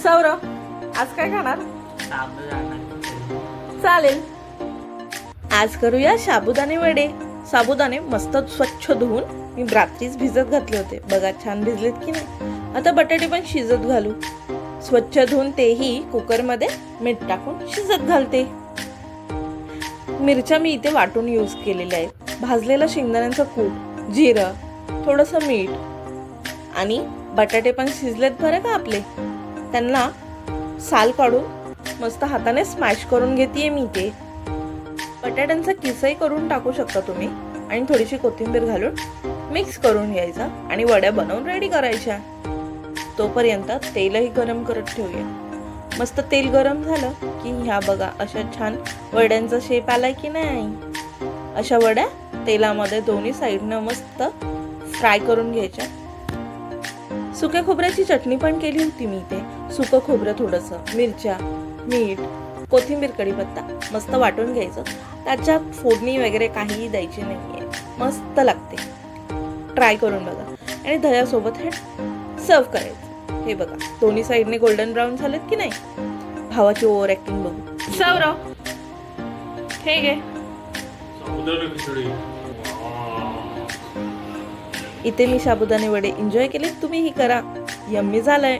सौरव आज काय खाणार? चालेल. आज करूया साबुदाणे वडे. साबुदाणे मस्त स्वच्छ धुवून मी रात्रीच भिजत घातले होते. बघा छान भिजलेत की नाही. आता बटाटे पण शिजत घालू. स्वच्छ धुवून तेही कुकरमध्ये मीठ टाकून शिजत घालते. मिरच्या मी इथे वाटून यूज केलेल्या आहेत. भाजलेलं शेंगदाण्यांचं कूट, जिरं, थोडंसं मीठ आणि बटाटे पण शिजलेत बरं का आपले. त्यांना साल काढून मस्त हाताने स्मॅश करून घेतेय मी ते. बटाट्यांचा किसही करून टाकू शकता तुम्ही आणि थोडीशी कोथिंबीर घालून मिक्स करून घ्यायचा आणि वड्या बनवून रेडी करायच्या. तोपर्यंत तेलही गरम करत ठेवूया. मस्त तेल गरम झालं की ह्या बघा अशा छान वड्यांचा शेप आलाय की नाही. अशा वड्या तेलामध्ये दोन्ही साईडनं मस्त फ्राय करून घ्यायच्या. सुक्या खोबऱ्याची चटणी पण केली होती मी इथे. सुकं खोबरं थोडंसं, मिरच्या, मीठ, कोथिंबीर, कढीपत्ता मस्त वाटून घ्यायचं. त्याच्यात फोडणी वगैरे काहीही द्यायची नाहीये. मस्त लागते. ट्राय करून बघा आणि दह्यासोबत हे सर्व करायचं. हे बघा दोन्ही साईडने गोल्डन ब्राऊन झालेत की नाही. भावाची ओव्हर ऍक्टिंग बघू. सौरव हे घे. इथे मी साबुदाणे वडे एन्जॉय केले. तुम्हीही करा. यम्मी झालंय.